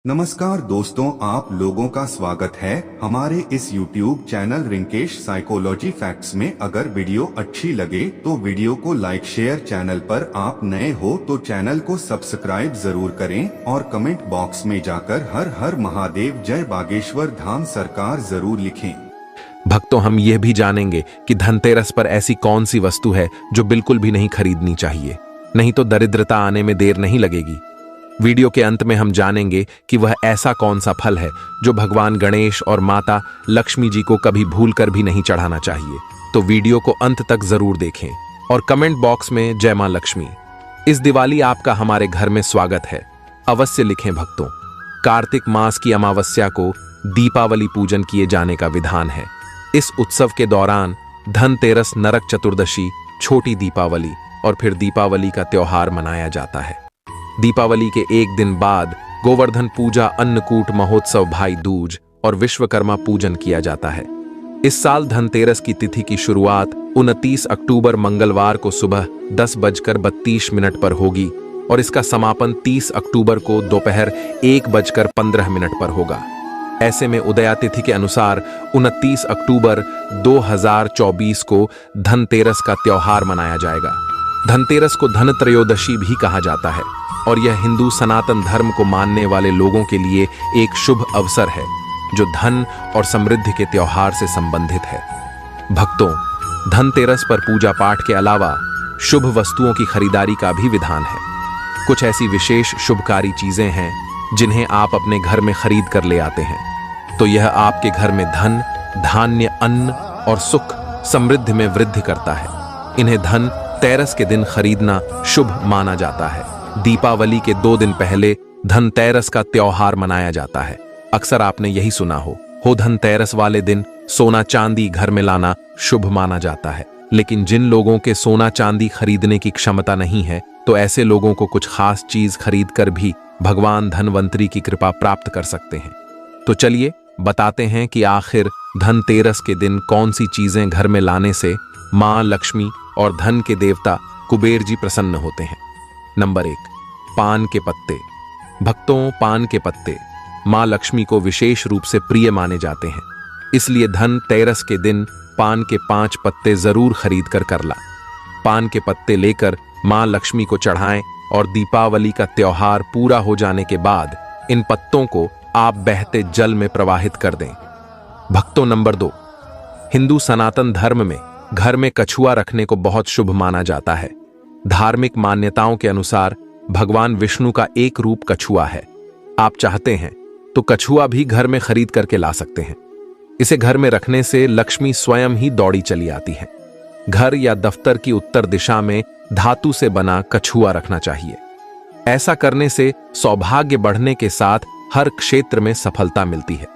नमस्कार दोस्तों, आप लोगों का स्वागत है हमारे इस YouTube channel Rinkesh psychology facts में। अगर वीडियो अच्छी लगे तो वीडियो को लाइक शेयर, चैनल पर आप नए हो तो चैनल को सब्सक्राइब जरूर करें और कमेंट बॉक्स में जाकर हर हर महादेव जय बागेश्वर धाम सरकार जरूर लिखें। भक्तों, हम यह भी जानेंगे कि धनतेरस पर ऐसी कौन सी वस्तु है जो बिल्कुल भी नहीं खरीदनी चाहिए, नहीं तो दरिद्रता आने में देर नहीं लगेगी। वीडियो के अंत में हम जानेंगे कि वह ऐसा कौन सा फल है जो भगवान गणेश और माता लक्ष्मी जी को कभी भूलकर भी नहीं चढ़ाना चाहिए। तो वीडियो को अंत तक जरूर देखें और कमेंट बॉक्स में जय मां लक्ष्मी। इस दिवाली आपका हमारे घर में स्वागत है अवश्य लिखें भक्तों। कार्तिक मास की अमावस्या को दीपावली पूजन किए जाने का विधान है। इस उत्सव के दौरान धनतेरस, नरक चतुर्दशी, छोटी दीपावली और फिर दीपावली का त्योहार मनाया जाता है। दीपावली के एक दिन बाद गोवर्धन पूजा, अन्नकूट महोत्सव, भाई दूज और विश्वकर्मा पूजन किया जाता है। इस साल धनतेरस की तिथि की शुरुआत 29 अक्टूबर मंगलवार को सुबह 10:32 पर होगी और इसका समापन 30 अक्टूबर को दोपहर 1:15 पर होगा। ऐसे में उदया तिथि के अनुसार 29 अक्टूबर 2024 को धनतेरस का त्योहार मनाया जाएगा। धनतेरस को धन त्रयोदशी भी कहा जाता है और यह हिंदू सनातन धर्म को मानने वाले लोगों के लिए एक शुभ अवसर है जो धन और समृद्धि के त्योहार से संबंधित है। भक्तों, धनतेरस पर पूजा पाठ के अलावा शुभ वस्तुओं की खरीदारी का भी विधान है। कुछ ऐसी विशेष शुभकारी चीजें हैं जिन्हें आप अपने घर में खरीद कर ले आते हैं तो यह आपके घर में धन, धान्य, अन्न और सुख समृद्धि में वृद्धि करता है। इन्हें धन तेरस के दिन खरीदना शुभ माना जाता है। दीपावली के 2 दिन पहले धनतेरस का त्योहार मनाया जाता है। अक्सर आपने यही सुना हो धनतेरस वाले दिन सोना चांदी घर में लाना शुभ माना जाता है। लेकिन जिन लोगों के सोना चांदी खरीदने की क्षमता नहीं है तो ऐसे लोगों को कुछ खास चीज खरीद कर भी भगवान धनवंतरी की कृपा प्राप्त कर सकते हैं। तो चलिए बताते हैं कि आखिर धनतेरस के दिन कौन सी चीजें घर में लाने से मां लक्ष्मी और धन के देवता कुबेर जी प्रसन्न होते हैं। नंबर 1, पान के पत्ते। भक्तों, पान के पत्ते मां लक्ष्मी को विशेष रूप से प्रिय माने जाते हैं, इसलिए धनतेरस के दिन पान के 5 पत्ते जरूर खरीद कर ला। पान के पत्ते लेकर मां लक्ष्मी को चढ़ाएं और दीपावली का त्योहार पूरा हो जाने के बाद इन पत्तों को आप बहते जल में प्रवाहित कर दें। भक्तों, नंबर 2, हिंदू सनातन धर्म में घर में कछुआ रखने को बहुत शुभ माना जाता है। धार्मिक मान्यताओं के अनुसार भगवान विष्णु का एक रूप कछुआ है। आप चाहते हैं तो कछुआ भी घर में खरीद करके ला सकते हैं। इसे घर में रखने से लक्ष्मी स्वयं ही दौड़ी चली आती है। घर या दफ्तर की उत्तर दिशा में धातु से बना कछुआ रखना चाहिए। ऐसा करने से सौभाग्य बढ़ने के साथ हर क्षेत्र में सफलता मिलती है।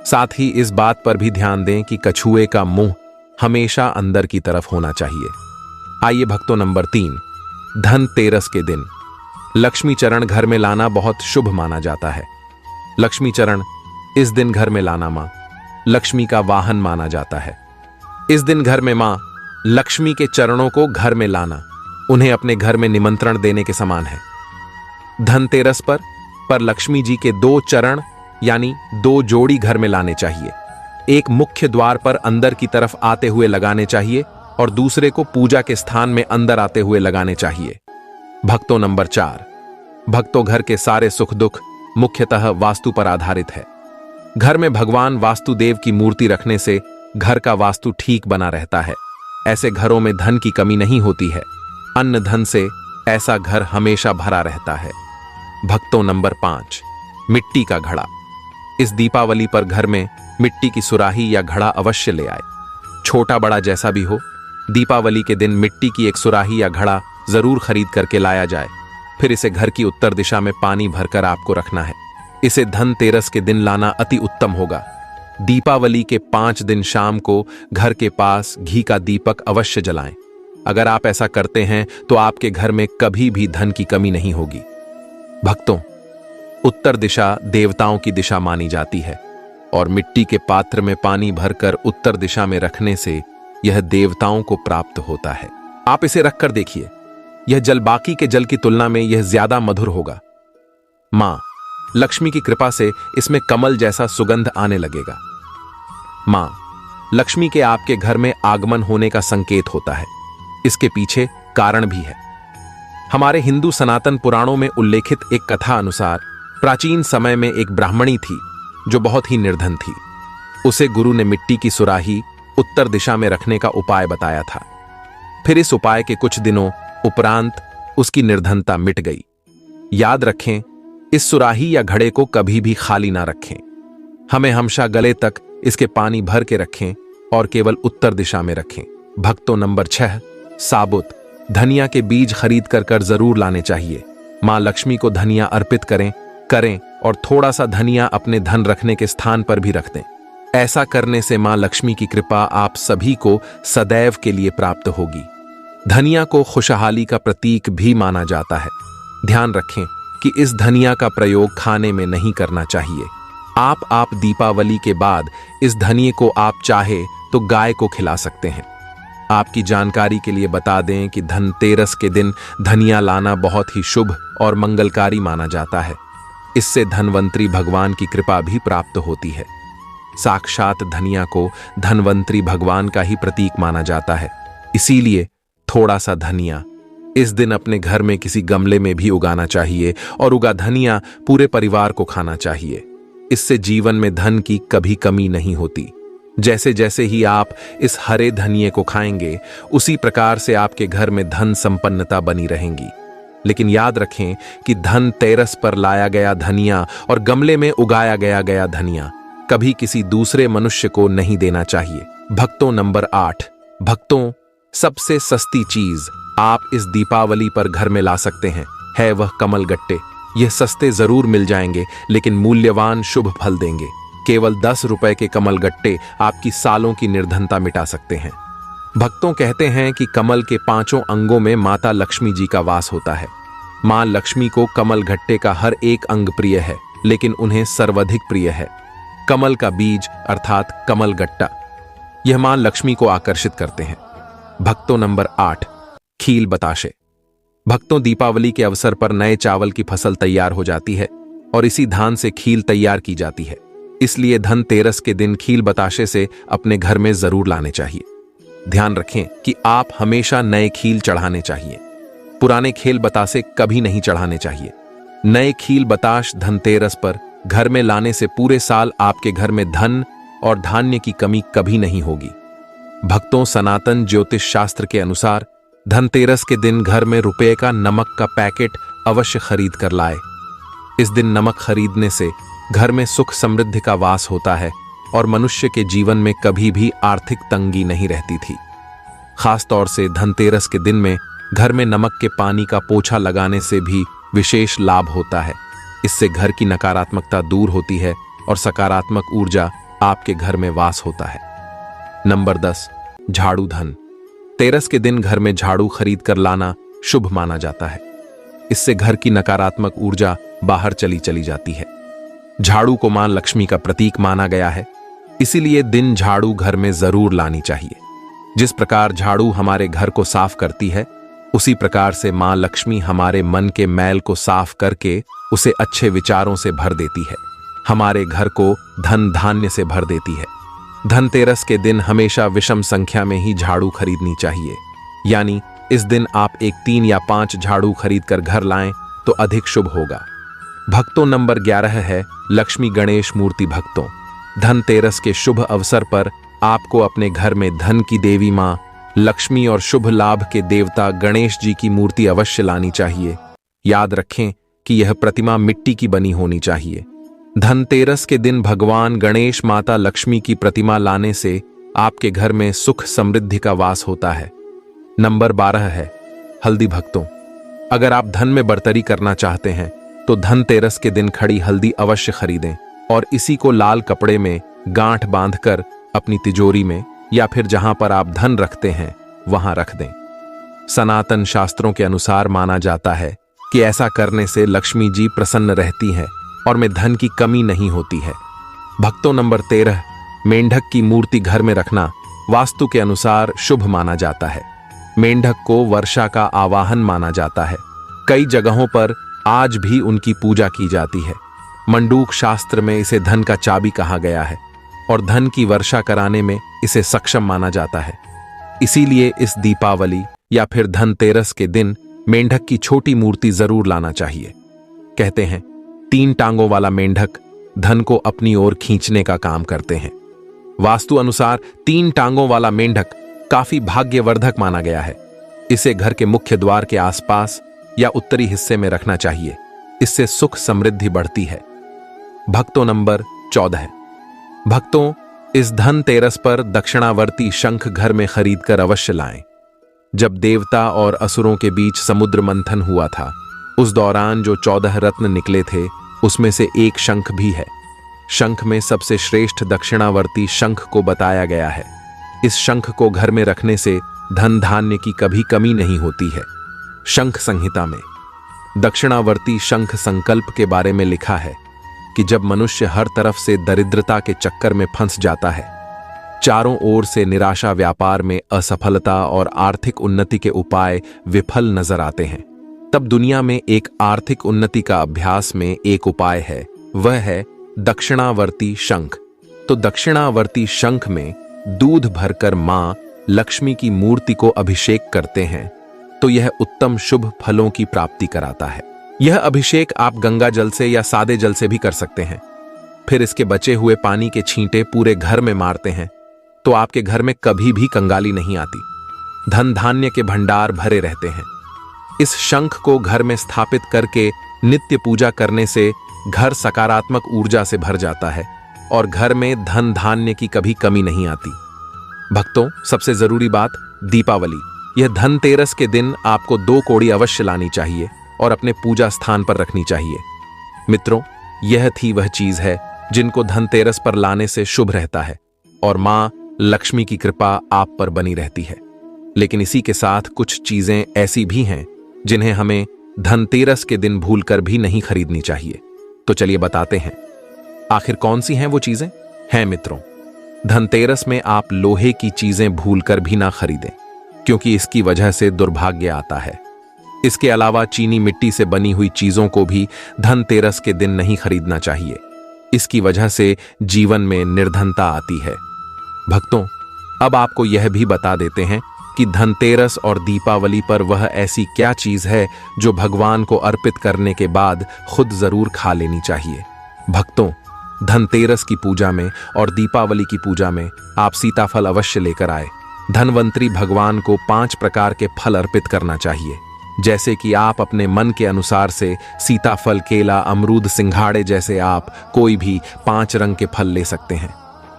साथ ही इस बात पर भी ध्यान दें कि कछुए का मुंह हमेशा अंदर की तरफ होना चाहिए। आइए भक्तों, नंबर 3, धनतेरस के दिन लक्ष्मी चरण घर में लाना बहुत शुभ माना जाता है। लक्ष्मी चरण इस दिन घर में लाना मां लक्ष्मी का वाहन माना जाता है। इस दिन घर में मां लक्ष्मी के चरणों को घर में लाना उन्हें अपने घर में निमंत्रण देने के समान है। धनतेरस पर लक्ष्मी जी के 2 चरण यानी 2 जोड़ी घर में लाने चाहिए। एक मुख्य द्वार पर अंदर की तरफ आते हुए लगाने चाहिए और दूसरे को पूजा के स्थान में अंदर आते हुए लगाने चाहिए। भक्तों, नंबर 4, भक्तों, घर के सारे सुख दुख मुख्यतः वास्तु पर आधारित है। घर में भगवान वास्तुदेव की मूर्ति रखने से घर का वास्तु ठीक बना रहता है। ऐसे घरों में धन की कमी नहीं होती है। अन्न धन से ऐसा घर हमेशा भरा रहता है। भक्तों, नंबर 5, मिट्टी का घड़ा। इस दीपावली पर घर में मिट्टी की सुराही या घड़ा अवश्य ले आए। छोटा बड़ा जैसा भी हो, दीपावली के दिन मिट्टी की एक सुराही या घड़ा जरूर खरीद करके लाया जाए। फिर इसे घर की उत्तर दिशा में पानी भरकर आपको रखना है। इसे धनतेरस के दिन लाना अति उत्तम होगा। दीपावली के 5 दिन शाम को घर के पास घी का दीपक अवश्य जलाएं। अगर आप ऐसा करते हैं तो आपके घर में कभी भी धन की कमी नहीं होगी। भक्तों, उत्तर दिशा देवताओं की दिशा मानी जाती है और मिट्टी के पात्र में पानी भरकर उत्तर दिशा में रखने से यह देवताओं को प्राप्त होता है। आप इसे रखकर देखिए, यह जल बाकी के जल की तुलना में यह ज्यादा मधुर होगा। मां लक्ष्मी की कृपा से इसमें कमल जैसा सुगंध आने लगेगा। मां, लक्ष्मी के आपके घर में आगमन होने का संकेत होता है। इसके पीछे कारण भी है। हमारे हिंदू सनातन पुराणों में उल्लेखित एक कथा अनुसार प्राचीन समय में एक ब्राह्मणी थी जो बहुत ही निर्धन थी। उसे गुरु ने मिट्टी की सुराही उत्तर दिशा में रखने का उपाय बताया था। फिर इस उपाय के कुछ दिनों उपरांत उसकी निर्धनता मिट गई। याद रखें, इस सुराही या घड़े को कभी भी खाली ना रखें। हमें हमेशा गले तक इसके पानी भर के रखें और केवल उत्तर दिशा में रखें। भक्तों, नंबर 6, साबुत धनिया के बीज खरीद कर जरूर लाने चाहिए। मां लक्ष्मी को धनिया अर्पित करें और थोड़ा सा धनिया अपने धन रखने के स्थान पर भी रख दें। ऐसा करने से मां लक्ष्मी की कृपा आप सभी को सदैव के लिए प्राप्त होगी। धनिया को खुशहाली का प्रतीक भी माना जाता है। ध्यान रखें कि इस धनिया का प्रयोग खाने में नहीं करना चाहिए। आप दीपावली के बाद इस धनिये को आप चाहे तो गाय को खिला सकते हैं। आपकी जानकारी के लिए बता दें कि धनतेरस के दिन धनिया लाना बहुत ही शुभ और मंगलकारी माना जाता है। इससे धनवंतरी भगवान की कृपा भी प्राप्त होती है। साक्षात धनिया को धनवंतरी भगवान का ही प्रतीक माना जाता है। इसीलिए थोड़ा सा धनिया इस दिन अपने घर में किसी गमले में भी उगाना चाहिए और उगा धनिया पूरे परिवार को खाना चाहिए। इससे जीवन में धन की कभी कमी नहीं होती। जैसे जैसे ही आप इस हरे धनिये को खाएंगे, उसी प्रकार से आपके घर में धन संपन्नता बनी रहेंगी। लेकिन याद रखें कि धनतेरस पर लाया गया धनिया और गमले में उगाया गया धनिया कभी किसी दूसरे मनुष्य को नहीं देना चाहिए। भक्तों, नंबर 8, भक्तों, सबसे सस्ती चीज आप इस दीपावली पर घर में ला सकते हैं है वह कमल गट्टे। यह सस्ते जरूर मिल जाएंगे लेकिन मूल्यवान शुभ फल देंगे। केवल 10 रुपए के कमल गट्टे आपकी सालों की निर्धनता मिटा सकते हैं। भक्तों, कहते हैं कि कमल के 5 अंगों में माता लक्ष्मी जी का वास होता है। मां लक्ष्मी को कमल गट्टे का हर एक अंग प्रिय है, लेकिन उन्हें सर्वाधिक प्रिय है कमल का बीज अर्थात कमल गट्टा। यह मां लक्ष्मी को आकर्षित करते हैं। भक्तों, नंबर 8, खील बताशे। भक्तों, दीपावली के अवसर पर नए चावल की फसल तैयार हो जाती है और इसी धान से खील तैयार की जाती है। इसलिए धनतेरस के दिन खील बताशे से अपने घर में जरूर लाने चाहिए। ध्यान रखें कि आप हमेशा नए खील चढ़ाने चाहिए। पुराने खील बतासे कभी नहीं चढ़ाने चाहिए। नए खील बताश धनतेरस पर घर में लाने से पूरे साल आपके घर में धन और धान्य की कमी कभी नहीं होगी। भक्तों, सनातन ज्योतिष शास्त्र के अनुसार धनतेरस के दिन घर में रुपए का नमक का पैकेट अवश्य खरीद कर लाए। इस दिन नमक खरीदने से घर में सुख समृद्धि का वास होता है और मनुष्य के जीवन में कभी भी आर्थिक तंगी नहीं रहती थी। खास तौर से धनतेरस के दिन में घर में नमक के पानी का पोछा लगाने से भी विशेष लाभ होता है। इससे घर की नकारात्मकता दूर होती है और सकारात्मक ऊर्जा आपके घर में वास होता है। नंबर 10, झाड़ू धन। तेरस के दिन घर में झाड़ू खरीद कर लाना शुभ माना जाता है। इससे घर की नकारात्मक ऊर्जा बाहर चली जाती है। झाड़ू को मां लक्ष्मी का प्रतीक माना गया है, इसीलिए दिन झाड़ू घर में जरूर लानी चाहिए। जिस प्रकार झाड़ू हमारे घर को साफ करती है, उसी प्रकार से मां लक्ष्मी हमारे मन के मैल को साफ करके उसे अच्छे विचारों से भर देती है। हमारे घर को धन धान्य से भर देती है। धनतेरस के दिन हमेशा विषम संख्या में ही झाड़ू खरीदनी चाहिए, यानी इस दिन आप एक 3 या 5 झाड़ू खरीद कर घर लाएं तो अधिक शुभ होगा। भक्तों, नंबर 11 है लक्ष्मी गणेश मूर्ति। भक्तों, धनतेरस के शुभ अवसर पर आपको अपने घर में धन की देवी मां लक्ष्मी और शुभ लाभ के देवता गणेश जी की मूर्ति अवश्य लानी चाहिए। याद रखें कि यह प्रतिमा मिट्टी की बनी होनी चाहिए। धनतेरस के दिन भगवान गणेश माता लक्ष्मी की प्रतिमा लाने से आपके घर में सुख समृद्धि का वास होता है। नंबर 12 है हल्दी। भक्तों, अगर आप धन में बढ़ोतरी करना चाहते हैं तो धनतेरस के दिन खड़ी हल्दी अवश्य खरीदें और इसी को लाल कपड़े में गांठ बांधकर अपनी तिजोरी में या फिर जहां पर आप धन रखते हैं वहां रख दें। सनातन शास्त्रों के अनुसार माना जाता है कि ऐसा करने से लक्ष्मी जी प्रसन्न रहती हैं और में धन की कमी नहीं होती है। भक्तों, नंबर 13 मेंढक की मूर्ति घर में रखना वास्तु के अनुसार शुभ माना जाता है। मेंढक को वर्षा का आवाहन माना जाता है। कई जगहों पर आज भी उनकी पूजा की जाती है। मंडूक शास्त्र में इसे धन का चाबी कहा गया है और धन की वर्षा कराने में इसे सक्षम माना जाता है। इसीलिए इस दीपावली या फिर धनतेरस के दिन मेंढक की छोटी मूर्ति जरूर लाना चाहिए। कहते हैं 3 टांगों वाला मेंढक धन को अपनी ओर खींचने का काम करते हैं। वास्तु अनुसार 3 टांगों वाला मेंढक काफी भाग्यवर्धक माना गया है। इसे घर के मुख्य द्वार के आसपास या उत्तरी हिस्से में रखना चाहिए। इससे सुख समृद्धि बढ़ती है। भक्तों नंबर 14। भक्तों, इस धनतेरस पर दक्षिणावर्ती शंख घर में खरीदकर अवश्य लाएं। जब देवता और असुरों के बीच समुद्र मंथन हुआ था, उस दौरान जो 14 रत्न निकले थे उसमें से एक शंख भी है। शंख में सबसे श्रेष्ठ दक्षिणावर्ती शंख को बताया गया है। इस शंख को घर में रखने से धन धान्य की कभी कमी नहीं होती है। शंख संहिता में दक्षिणावर्ती शंख संकल्प के बारे में लिखा है कि जब मनुष्य हर तरफ से दरिद्रता के चक्कर में फंस जाता है, चारों ओर से निराशा, व्यापार में असफलता और आर्थिक उन्नति के उपाय विफल नजर आते हैं, तब दुनिया में एक आर्थिक उन्नति का अभ्यास में एक उपाय है, वह है दक्षिणावर्ती शंख। तो दक्षिणावर्ती शंख में दूध भरकर मां लक्ष्मी की मूर्ति को अभिषेक करते हैं तो यह उत्तम शुभ फलों की प्राप्ति कराता है। यह अभिषेक आप गंगा जल से या सादे जल से भी कर सकते हैं। फिर इसके बचे हुए पानी के छींटे पूरे घर में मारते हैं तो आपके घर में कभी भी कंगाली नहीं आती, धन धान्य के भंडार भरे रहते हैं। इस शंख को घर में स्थापित करके नित्य पूजा करने से घर सकारात्मक ऊर्जा से भर जाता है और घर में धन धान्य की कभी कमी नहीं आती। भक्तों, सबसे जरूरी बात, दीपावली, यह धनतेरस के दिन आपको 2 कोड़ी अवश्य लानी चाहिए और अपने पूजा स्थान पर रखनी चाहिए। मित्रों, यह थी वह चीज है जिनको धनतेरस पर लाने से शुभ रहता है और मां लक्ष्मी की कृपा आप पर बनी रहती है। लेकिन इसी के साथ कुछ चीजें ऐसी भी हैं जिन्हें हमें धनतेरस के दिन भूलकर भी नहीं खरीदनी चाहिए। तो चलिए बताते हैं, आखिर कौन सी हैं वो चीजें। हैं मित्रों, धनतेरस में आप लोहे की चीजें भूलकर भी ना खरीदें, क्योंकि इसकी वजह से दुर्भाग्य आता है। इसके अलावा चीनी मिट्टी से बनी हुई चीजों को भी धनतेरस के दिन नहीं खरीदना चाहिए। इसकी वजह से जीवन में निर्धनता आती है। भक्तों, अब आपको यह भी बता देते हैं कि धनतेरस और दीपावली पर वह ऐसी क्या चीज है जो भगवान को अर्पित करने के बाद खुद जरूर खा लेनी चाहिए। भक्तों, धनतेरस की पूजा में और दीपावली की पूजा में आप सीताफल अवश्य लेकर आए। धनवंतरी भगवान को 5 प्रकार के फल अर्पित करना चाहिए, जैसे कि आप अपने मन के अनुसार से सीताफल, केला, अमरूद, सिंघाड़े जैसे आप कोई भी 5 रंग के फल ले सकते हैं।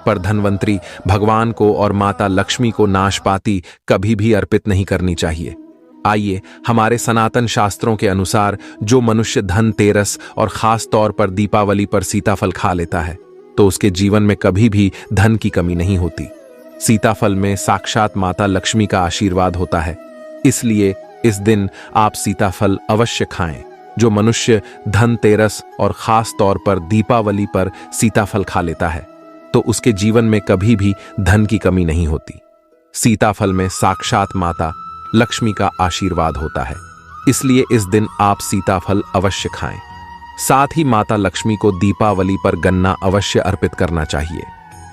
पर धनवंतरी भगवान को और माता लक्ष्मी को नाशपाती कभी भी अर्पित नहीं करनी चाहिए। आइए, हमारे सनातन शास्त्रों के अनुसार जो मनुष्य धनतेरस और खास तौर पर दीपावली पर सीताफल खा लेता है तो उसके जीवन में कभी भी धन की कमी नहीं होती। सीताफल में साक्षात माता लक्ष्मी का आशीर्वाद होता है, इसलिए इस दिन आप सीताफल अवश्य खाएं। जो मनुष्य धनतेरस और खास तौर पर दीपावली पर सीताफल खा लेता है तो उसके जीवन में कभी भी धन की कमी नहीं होती। सीताफल में साक्षात माता लक्ष्मी का आशीर्वाद होता है, इसलिए इस दिन आप सीताफल अवश्य खाएं। साथ ही माता लक्ष्मी को दीपावली पर गन्ना अवश्य अर्पित करना चाहिए।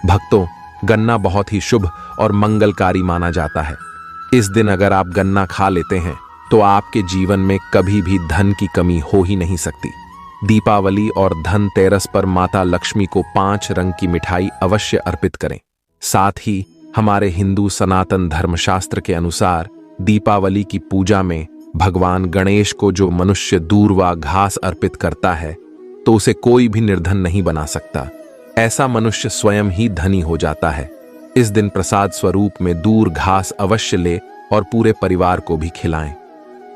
भक्तों, गन्ना बहुत ही शुभ और मंगलकारी माना जाता है। इस दिन अगर आप गन्ना खा लेते हैं तो आपके जीवन में कभी भी धन की कमी हो ही नहीं सकती। दीपावली और धनतेरस पर माता लक्ष्मी को 5 रंग की मिठाई अवश्य अर्पित करें। साथ ही हमारे हिंदू सनातन धर्मशास्त्र के अनुसार दीपावली की पूजा में भगवान गणेश को जो मनुष्य दूर व घास अर्पित करता है तो उसे कोई भी निर्धन नहीं बना सकता। ऐसा मनुष्य स्वयं ही धनी हो जाता है। इस दिन प्रसाद स्वरूप में दूर घास अवश्य ले और पूरे परिवार को भी खिलाएं।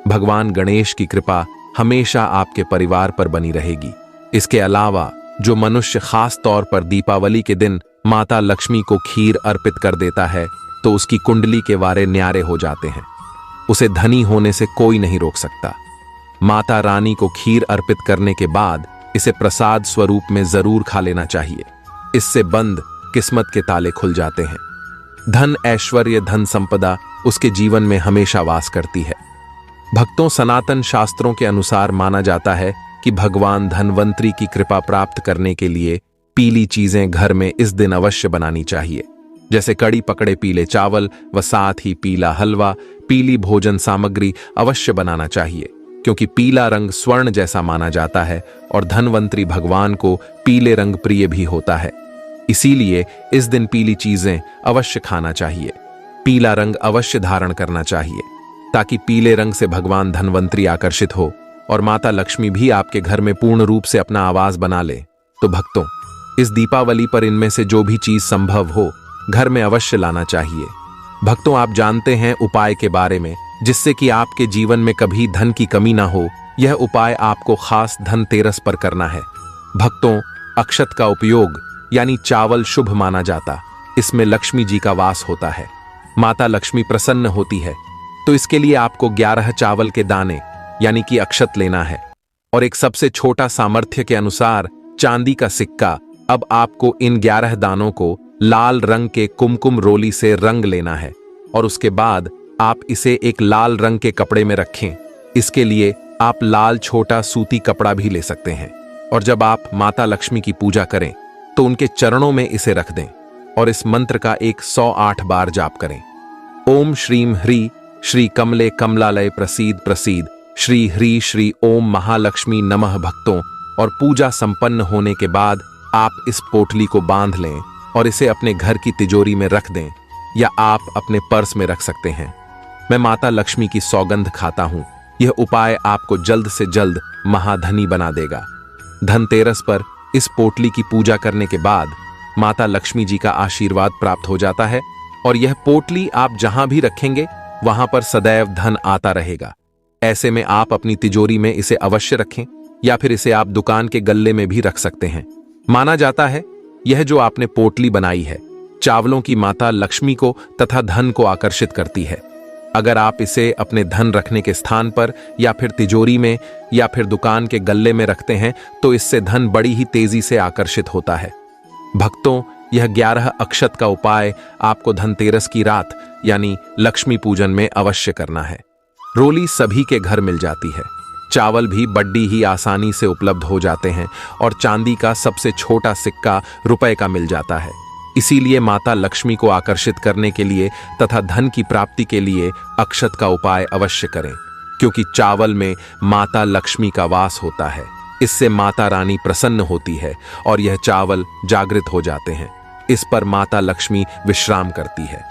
भगवान गणेश की कृपा हमेशा आपके परिवार पर बनी रहेगी। इसके अलावा जो मनुष्य खास तौर पर दीपावली के दिन माता लक्ष्मी को खीर अर्पित कर देता है तो उसकी कुंडली के वारे न्यारे हो जाते हैं। उसे धनी होने से कोई नहीं रोक सकता। माता रानी को खीर अर्पित करने के बाद इसे प्रसाद स्वरूप में जरूर खा लेना चाहिए। इससे बंद किस्मत के ताले खुल जाते हैं। धन, ऐश्वर्य, धन संपदा उसके जीवन में हमेशा वास करती है। भक्तों, सनातन शास्त्रों के अनुसार माना जाता है कि भगवान धनवंतरी की कृपा प्राप्त करने के लिए पीली चीजें घर में इस दिन अवश्य बनानी चाहिए, जैसे कड़ी पकड़े पीले चावल व साथ ही पीला हलवा, पीली भोजन सामग्री अवश्य बनाना चाहिए, क्योंकि पीला रंग स्वर्ण जैसा माना जाता है और धनवंतरी भगवान को पीले रंग प्रिय भी होता है। इसीलिए इस दिन पीली चीजें अवश्य खाना चाहिए, पीला रंग अवश्य धारण करना चाहिए, ताकि पीले रंग से भगवान धनवंतरी आकर्षित हो और माता लक्ष्मी भी आपके घर में पूर्ण रूप से अपना आवास बना ले। तो भक्तों, इस दीपावली पर इनमें से जो भी चीज संभव हो घर में अवश्य लाना चाहिए। भक्तों, आप जानते हैं उपाय के बारे में, जिससे कि आपके जीवन में कभी धन की कमी ना हो। यह उपाय आपको खास धनतेरस पर करना है। भक्तों, अक्षत का उपयोग यानी चावल शुभ माना जाता, इसमें लक्ष्मी जी का वास होता है, माता लक्ष्मी प्रसन्न होती है। तो इसके लिए आपको 11 चावल के दाने यानी कि अक्षत लेना है और एक सबसे छोटा सामर्थ्य के अनुसार चांदी का सिक्का। अब आपको इन 11 दानों को लाल रंग के कुमकुम रोली से रंग लेना है और उसके बाद आप इसे एक लाल रंग के कपड़े में रखें। इसके लिए आप लाल छोटा सूती कपड़ा भी ले सकते हैं और जब आप माता लक्ष्मी की पूजा करें तो उनके चरणों में इसे रख दें और इस मंत्र का 108 बार जाप करें। ओम श्रीम ह्री श्री कमले कमलालय प्रसीद प्रसीद श्री ह्री श्री ओम महालक्ष्मी नमः। भक्तों, और पूजा संपन्न होने के बाद आप इस पोटली को बांध लें और इसे अपने घर की तिजोरी में रख दें या आप अपने पर्स में रख सकते हैं। मैं माता लक्ष्मी की सौगंध खाता हूं, यह उपाय आपको जल्द से जल्द महाधनी बना देगा। धनतेरस पर इस पोटली की पूजा करने के बाद माता लक्ष्मी जी का आशीर्वाद प्राप्त हो जाता है और यह पोटली आप जहां भी रखेंगे वहां पर सदैव धन आता रहेगा। ऐसे में आप अपनी तिजोरी में इसे अवश्य रखें या फिर इसे आप दुकान के गल्ले में भी रख सकते हैं। माना जाता है यह जो आपने पोटली बनाई है चावलों की माता लक्ष्मी को तथा धन को आकर्षित करती है। अगर आप इसे अपने धन रखने के स्थान पर या फिर तिजोरी में या फिर दुकान के गल्ले में रखते हैं तो इससे धन बड़ी ही तेजी से आकर्षित होता है। भक्तों, यह 11 अक्षत का उपाय आपको धनतेरस की रात यानी लक्ष्मी पूजन में अवश्य करना है। रोली सभी के घर मिल जाती है, चावल भी बड्डी ही आसानी से उपलब्ध हो जाते हैं और चांदी का सबसे छोटा सिक्का रुपए का मिल जाता है। इसीलिए माता लक्ष्मी को आकर्षित करने के लिए तथा धन की प्राप्ति के लिए अक्षत का उपाय अवश्य करें, क्योंकि चावल में माता लक्ष्मी का वास होता है। इससे माता रानी प्रसन्न होती है और यह चावल जागृत हो जाते हैं। इस पर माता लक्ष्मी विश्राम करती है।